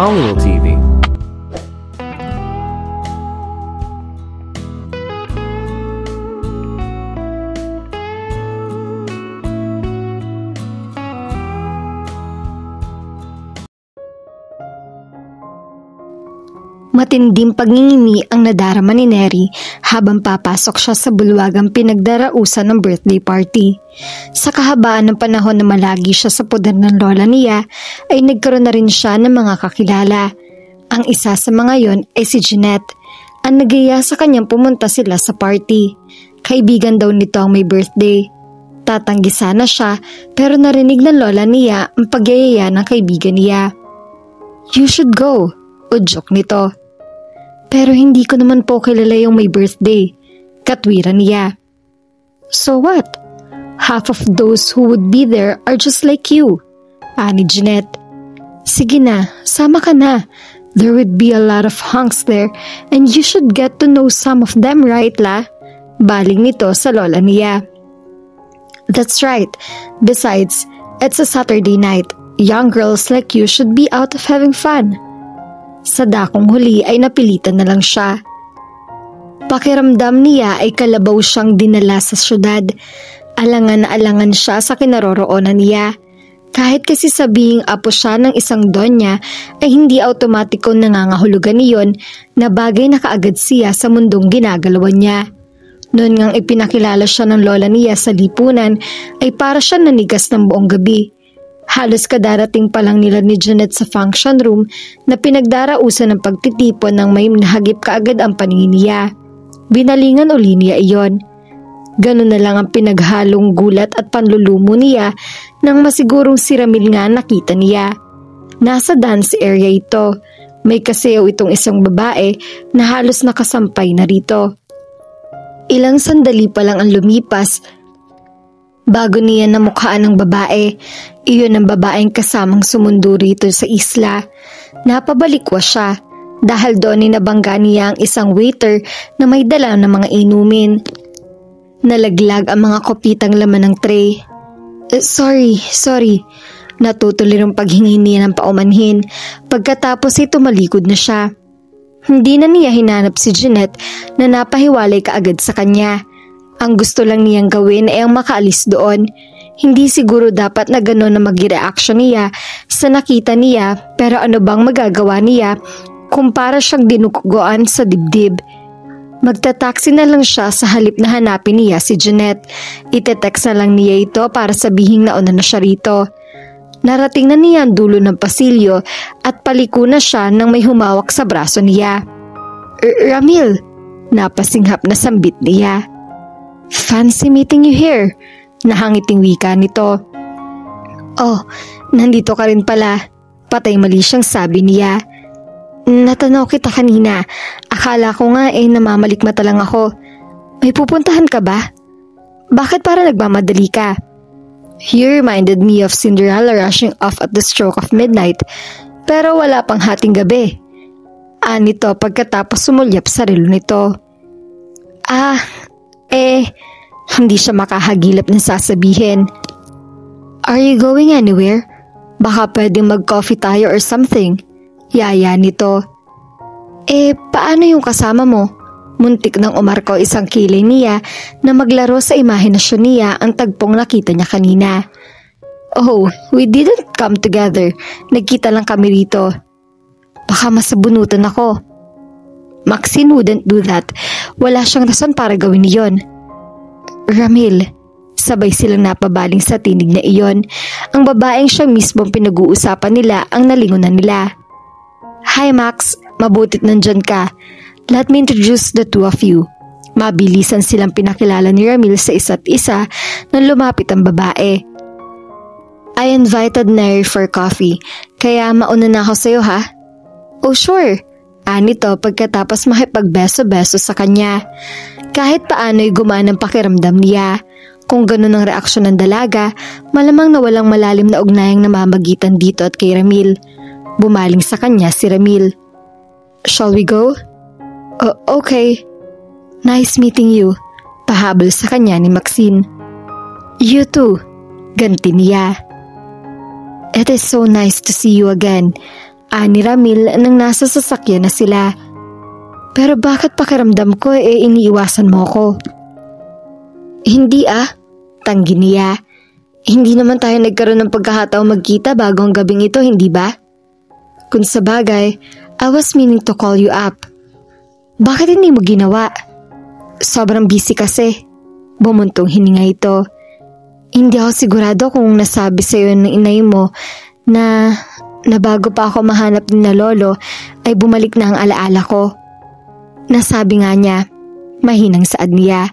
Hollywood TV. Matinding pagngingimi ang nadarama ni Neri habang papasok siya sa bulwagang pinagdarausan ng birthday party. Sa kahabaan ng panahon na malagi siya sa poder ng lola niya ay nagkaroon na rin siya ng mga kakilala. Ang isa sa mga yon ay si Jeanette, ang nagaya sa kanyang pumunta sila sa party. Kaibigan daw nito ang may birthday. Tatanggi sana siya pero narinig ng lola niya ang pagyayaya ng kaibigan niya. "You should go," udyok nito. "Pero hindi ko naman po kilala yung may birthday," katwiran niya. "So what? Half of those who would be there are just like you," ani Jeanette. "Sige na, sama ka na. There would be a lot of hunks there and you should get to know some of them, right, La?" Baling nito sa lola niya. "That's right. Besides, it's a Saturday night. Young girls like you should be out of having fun." Sa dakong huli ay napilitan na lang siya. Pakiramdam niya ay kalabaw siyang dinala sa syudad. Alangan na alangan siya sa kinaroroonan niya. Kahit kasi sabihing apo siya ng isang donya ay hindi automatiko nangangahulugan niyon na bagay na kaagad siya sa mundong ginagalawan niya. Noon ngang ipinakilala siya ng lola niya sa lipunan ay para siya nanigas ng buong gabi. Halos kadarating pa lang nila ni Jeanette sa function room na pinagdarausan ng pagtitipon ng may nahagip kaagad ang paningin niya. Binalingan uli niya iyon. Ganun na lang ang pinaghalong gulat at panlulumo niya nang masigurong si Ramil nga nakita niya. Nasa dance area ito. May kasayaw itong isang babae na halos nakasampay na rito. Ilang sandali pa lang ang lumipas bago niya namukhaan ng babae. Iyon ang babaeng kasamang sumundo rito sa isla. Napabalikwa siya dahil doon inabangga niya ang isang waiter na may dala ng mga inumin. Nalaglag ang mga kopitang laman ng tray. Sorry. Natutuloy ng paghingi niya ng paumanhin. Pagkatapos ay tumalikod na siya. Hindi na niya hinanap si Jeanette na napahiwalay kaagad sa kanya. Ang gusto lang niyang gawin ay ang makaalis doon. Hindi siguro dapat na gano'n na mag-reaction niya sa nakita niya, pero ano bang magagawa niya kung para siyang dinuguan sa dibdib. Magta-taxi na lang siya sa halip na hanapin niya si Jeanette. Ite-text na lang niya ito para sabihing nauna na siya rito. Narating na niya ang dulo ng pasilyo at paliko na siya nang may humawak sa braso niya. Ramil, napasinghap na sambit niya. "Fancy meeting you here," nahangiting wika nito. "Oh, nandito ka rin pala," patay mali siyang sabi niya. "Natanaw kita kanina. Akala ko nga namamalikmata lang ako. May pupuntahan ka ba? Bakit para nagmamadali ka?" "You reminded me of Cinderella rushing off at the stroke of midnight, pero wala pang hating gabi." Anito pagkatapos sumulyap sa relo nito. Hindi siya makahagilap ng sasabihin. "Are you going anywhere? Baka pwedeng mag-coffee tayo or something." Yaya nito. Paano yung kasama mo?" Muntik nang umarko isang kilay niya na maglaro sa imahinasyon niya ang tagpong nakita niya kanina. "Oh, we didn't come together. Nagkita lang kami rito." "Baka masabunutan ako." Maxine wouldn't do that. Wala siyang rason para gawin iyon. "Ramil," sabay silang napabaling sa tinig na iyon. Ang babaeng siya mismong pinag-uusapan nila ang nalingunan nila. "Hi Max, mabutit nandyan ka. Let me introduce the two of you." Mabilisan silang pinakilala ni Ramil sa isa't isa nang lumapit ang babae. "I invited Neri for coffee, kaya mauna na ako sa'yo ha?" "Oh sure," anito pagkatapos makipagbeso-beso sa kanya. Kahit paano'y gumaan ang pakiramdam niya. Kung ganun ang reaksyon ng dalaga, malamang na walang malalim na ugnayang namamagitan dito at kay Ramil. Bumaling sa kanya si Ramil. "Shall we go?" Okay. "Nice meeting you," pahabol sa kanya ni Maxine. "You too," ganti niya. "It is so nice to see you again," Ani Ramil nang nasa sasakyan na sila. Pero bakit pakiramdam ko iniiwasan mo ko? Hindi tanggi niya. Hindi naman tayo nagkaroon ng pagkakataong magkita bago ang gabing ito, hindi ba? Kung sabagay, I was meaning to call you up. Bakit hindi mo ginawa? Sobrang busy kasi. Bumuntong hininga ito. Hindi ako sigurado kung nasabi sa'yo ng inay mo na bago pa ako mahanap ni na lolo ay bumalik na ang alaala ko. Nasabi nga niya, mahinang saad niya.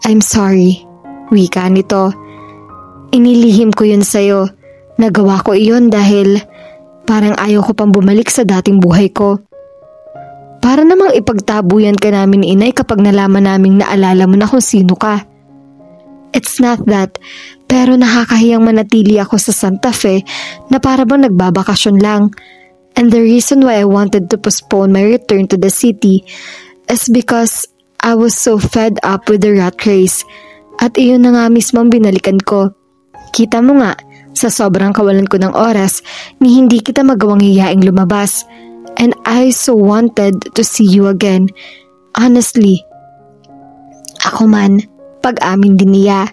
I'm sorry, wika nito. Inilihim ko yun sa'yo. Nagawa ko iyon dahil parang ayaw ko pang bumalik sa dating buhay ko. Para namang ipagtabuyan ka namin ni inay kapag nalaman naming naalala mo na kung sino ka. It's not that, pero nakakahiyang manatili ako sa Santa Fe na para bang nagbabakasyon lang. And the reason why I wanted to postpone my return to the city is because I was so fed up with the rat race. At iyon na nga mismo ang binalikan ko. Kita mo nga, sa sobrang kawalan ko ng oras, ni hindi kita magawang hiyaing lumabas. And I so wanted to see you again. Honestly. Ako man, pag-amin din niya.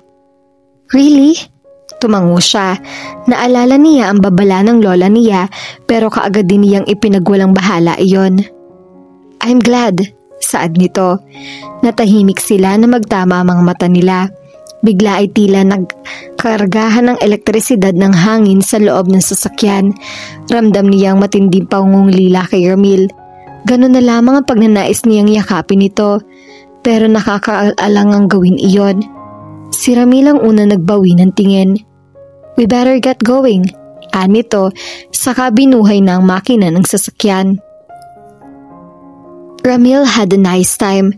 Really? Tumango siya. Naalala niya ang babala ng lola niya pero kaagad din niyang ipinagwalang bahala iyon. I'm glad, saad nito. Natahimik sila na magtama ang mga mata nila. Bigla ay tila nagkargahan ng elektrisidad ng hangin sa loob ng sasakyan. Ramdam niyang matinding pangungulila kay Ramil. Ganun na lamang ang pagnanais niyang yakapin ito. Pero nakakaalang ang gawin iyon. Si Ramil ang una nagbawi ng tingin. We better get going, anito, saka binuhay na ang makina ng sasakyan. Ramil had a nice time.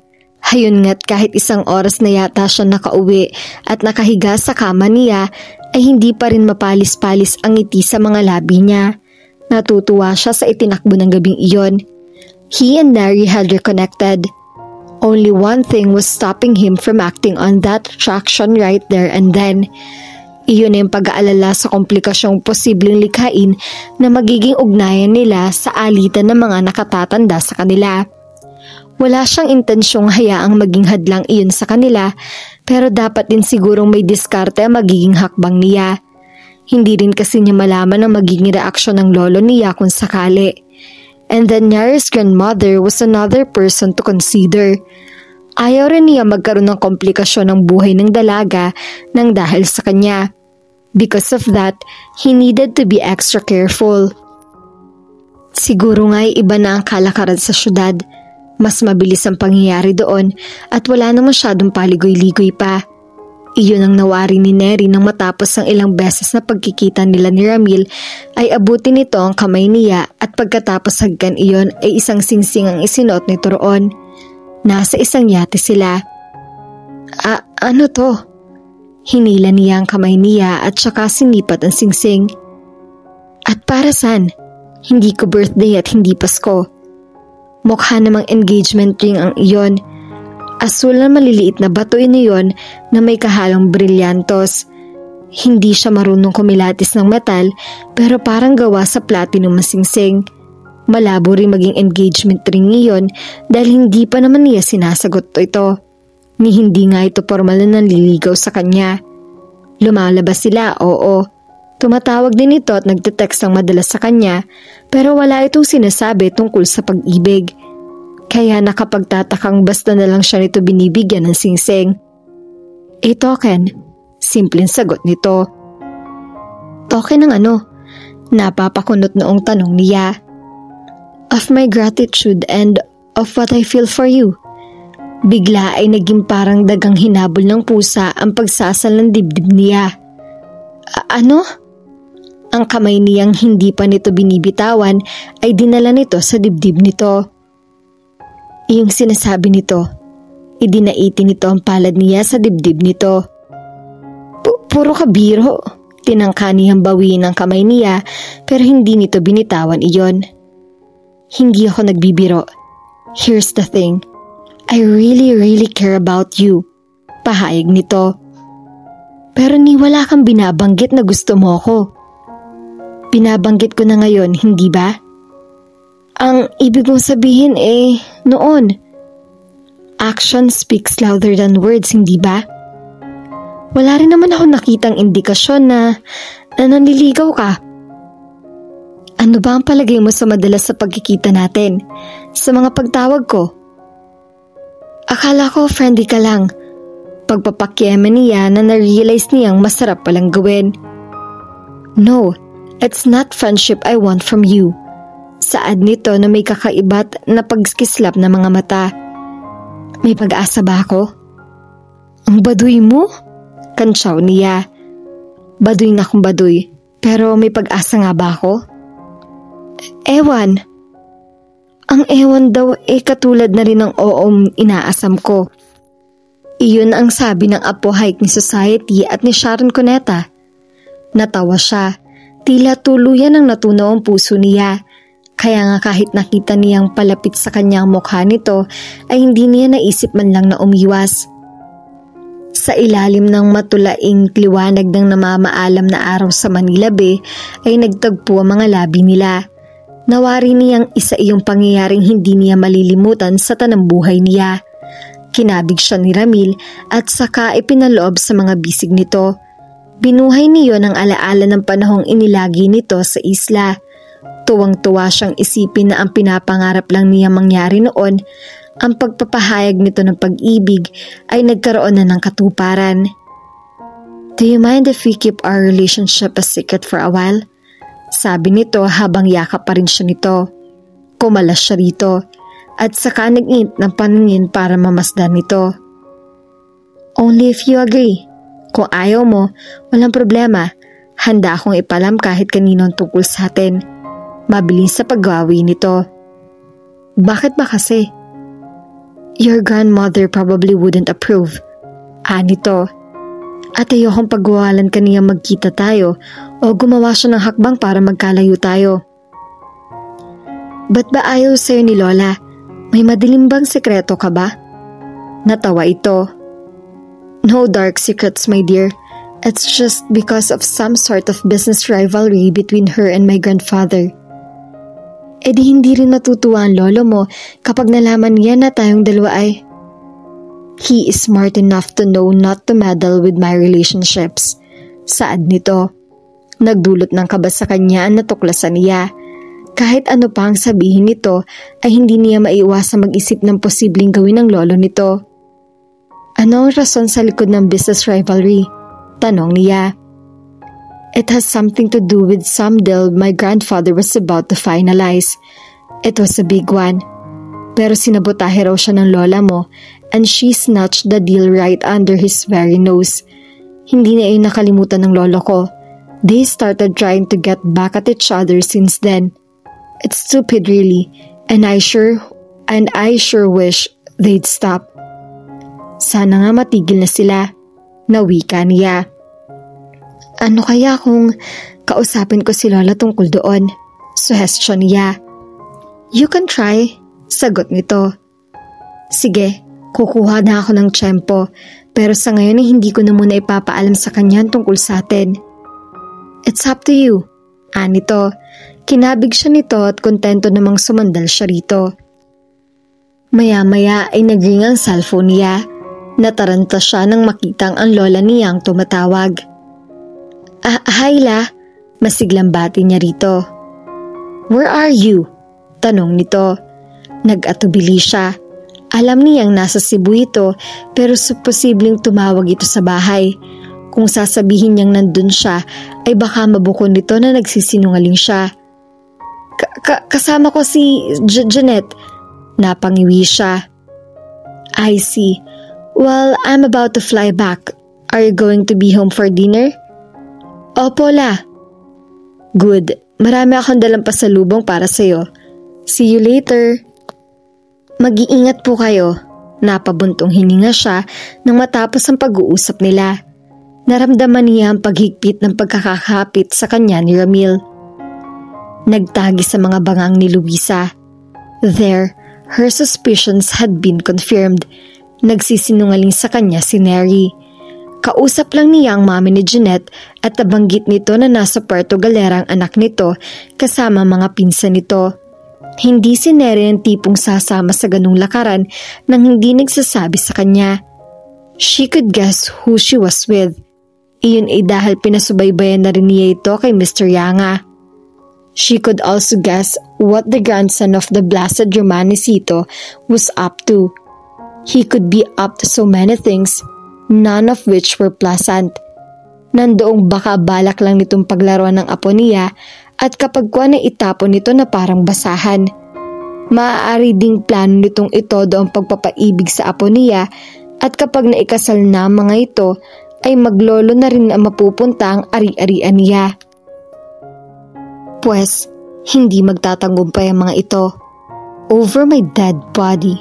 Hayun nga't kahit isang oras na yata siya nakauwi at nakahiga sa kama niya ay hindi pa rin mapalis-palis ang ngiti sa mga labi niya. Natutuwa siya sa itinakbo ng gabing iyon. He and Neri had reconnected. Only one thing was stopping him from acting on that attraction right there and then. Iyon ay ang pag-aalala sa komplikasyong posibleng likhain na magiging ugnayan nila sa alitan ng mga nakatatanda sa kanila. Wala siyang intensyong hayaang maging hadlang iyon sa kanila pero dapat din sigurong may diskarte ang magiging hakbang niya. Hindi rin kasi niya malaman ang magiging reaksyon ng lolo niya kung sakali. And then Neri's grandmother was another person to consider. Ayaw rin niya magkaroon ng komplikasyon ng buhay ng dalaga nang dahil sa kanya. Because of that, he needed to be extra careful. Siguro nga'y iba na ang kalakaran sa syudad. Mas mabilis ang pangyayari doon at wala na masyadong paligoy-ligoy pa. Iyon ang nawari ni Neri nang matapos ang ilang beses na pagkikita nila ni Ramil ay abutin nito ang kamay niya at pagkatapos hagkan iyon ay isang singsing ang isinuot nito roon. Nasa isang yate sila. Ano to? Hinila niya ang kamay niya at saka sinipat ang singsing. At para saan? Hindi ko birthday at hindi Pasko. Mukha namang engagement ring ang iyon. Asul na maliliit na bato iyon na may kahalong brilyantos. Hindi siya marunong kumilatis ng metal pero parang gawa sa platinum ang singsing. Malabo rin maging engagement ring iyon dahil hindi pa naman niya sinasagot ito. Ni hindi nga ito formal na nanliligaw sa kanya. Lumalabas sila, oo. Tumatawag din ito at nagte-text ang madalas sa kanya pero wala itong sinasabi tungkol sa pag-ibig. Kaya nakapagtatakang basta na lang siya nito binibigyan ng singsing. Token, simpleng sagot nito. Token ng ano? Napapakunot noong tanong niya. Of my gratitude and of what I feel for you. Bigla ay naging parang dagang hinabol ng pusa ang pagsasal ng dibdib niya. Ano? Ang kamay niyang hindi pa nito binibitawan ay dinala nito sa dibdib nito. Iyong sinasabi nito, idinaiti nito ang palad niya sa dibdib nito. Puro kabiro. Tinangka niyang bawiin ang kamay niya pero hindi nito binitawan iyon. Hindi ako nagbibiro. Here's the thing. I really care about you. Pahayag nito. Pero ni wala kang binabanggit na gusto mo ko. Binabanggit ko na ngayon, hindi ba? Ang ibig mong sabihin noon. Action speaks louder than words, hindi ba? Wala rin naman ako nakitang indikasyon na nanliligaw ka. Ano ba ang palagay mo sa madalas sa pagkikita natin? Sa mga pagtawag ko? Akala ko friendly ka lang. Pagpapakyeme niya na na-realize niyang masarap palang gawin. No, it's not friendship I want from you. Saad nito na may kakaibat na pagkislap ng mga mata. May pag-asa ba ako? Ang baduy mo? Kantsaw niya. Baduy na akong baduy, pero may pag-asa nga ba ako? Ewan. Ang ewan daw katulad na rin ng oong inaasam ko. Iyon ang sabi ng Apo Hike ni Society at ni Sharon Cuneta. Natawa siya, tila tuluyan ang natunaw ang puso niya. Kaya nga kahit nakita niyang palapit sa kanyang mukha nito ay hindi niya naisip man lang na umiwas. Sa ilalim ng matulaing liwanag ng namamaalam na araw sa Manila Bay ay nagtagpo ang mga labi nila. Nawari niyang isa iyong pangyayaring hindi niya malilimutan sa tanambuhay niya. Kinabig siya ni Ramil at saka ipinaloob sa mga bisig nito. Binuhay niyo ng alaala ng panahong inilagi nito sa isla. Tuwang-tuwa siyang isipin na ang pinapangarap lang niya mangyari noon, ang pagpapahayag nito ng pag-ibig ay nagkaroon na ng katuparan. Do you mind if we keep our relationship a secret for a while? Sabi nito habang yakap pa rin siya nito. Kumalas siya rito at saka nag-int ng paningin para mamasdan nito. Only if you agree. Kung ayaw mo, walang problema. Handa akong ipalam kahit kanino tungkol sa atin. Mabilis sa paggawi nito. Bakit ba kasi? Your grandmother probably wouldn't approve. Nito. At ayokong pagwawalan kaniya magkita tayo o gumawa siya ng hakbang para magkalayo tayo. Ba't ba ayaw sa'yo ni Lola? May madilim bang sekreto ka ba? Natawa ito. No dark secrets, my dear. It's just because of some sort of business rivalry between her and my grandfather. Di hindi rin natutuwa ang lolo mo kapag nalaman niya na tayong dalawa ay... He is smart enough to know not to meddle with my relationships. Saad nito. Nagdulot ng kaba sa kanya ang natuklasan niya. Kahit ano pa ang sabihin nito ay hindi niya maiiwasang mag-isip ng posibleng gawin ng lolo nito. Ano ang rason sa likod ng business rivalry? Tanong niya. It has something to do with some deal my grandfather was about to finalize. It was a big one. Pero sinabotahe raw siya ng lola mo and she snatched the deal right under his very nose. Hindi na nakalimutan ng lolo ko. They started trying to get back at each other since then. It's stupid really, and I sure wish they'd stop. Sana nga matigil na sila. Nawika niya. Ano kaya kung kausapin ko si Lola tungkol doon? Suggestion niya. You can try, sagot nito. Sige, kukuha na ako ng tiyempo, pero sa ngayon ay hindi ko na muna ipapaalam sa kanya tungkol sa atin. It's up to you, nito. Kinabig siya nito at kontento namang sumandal siya rito. Maya-maya ay nagring ang cellphone niya. Nataranta siya nang makitang ang lola niyang tumatawag. Hi La, masiglang bati niya rito. Where are you? Tanong nito. Nag-atubili siya. Alam niyang nasa Cebu ito pero posibleng tumawag ito sa bahay. Kung sasabihin niyang nandun siya ay baka mabukon nito na nagsisinungaling siya. Kasama ko si Janet. Napangiwi siya. I see. Well, I'm about to fly back. Are you going to be home for dinner? Opo La. Good. Marami akong dalang pasalubong para sa'yo. See you later. Mag-iingat po kayo. Napabuntong hininga siya nang matapos ang pag-uusap nila. Naramdaman niya ang paghigpit ng pagkakakapit sa kanya ni Ramil. Nagtagi sa mga bangang ni Luisa. There, her suspicions had been confirmed. Nagsisinungaling sa kanya si Neri. Kausap lang niya ang mami ni Jeanette at nabanggit nito na nasa Puerto Galera ang anak nito kasama mga pinsan nito. Hindi si Neri ang tipong sasama sa ganung lakaran nang hindi nagsasabi sa kanya. She could guess who she was with. Iyon ay dahil pinasubaybayan na rin niya ito kay Mr. Yanga. She could also guess what the grandson of the blasted Romanesito was up to. He could be up to so many things, none of which were pleasant. Nandoong baka balak lang nitong paglaruan ng apo niya at kapag kuha na itapon nito na parang basahan. Maaari ding plano nitong itodo ang pagpapaibig sa apo niya at kapag naikasal na mga ito ay maglolo na rin ang mapupunta ang ari-arian niya. Pwes, hindi magtatagumpay ang mga ito. Over my dead body.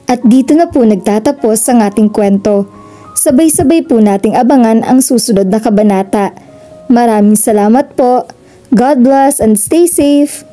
At dito na po nagtatapos ang ating kwento. Sabay-sabay po nating abangan ang susunod na kabanata. Maraming salamat po. God bless and stay safe.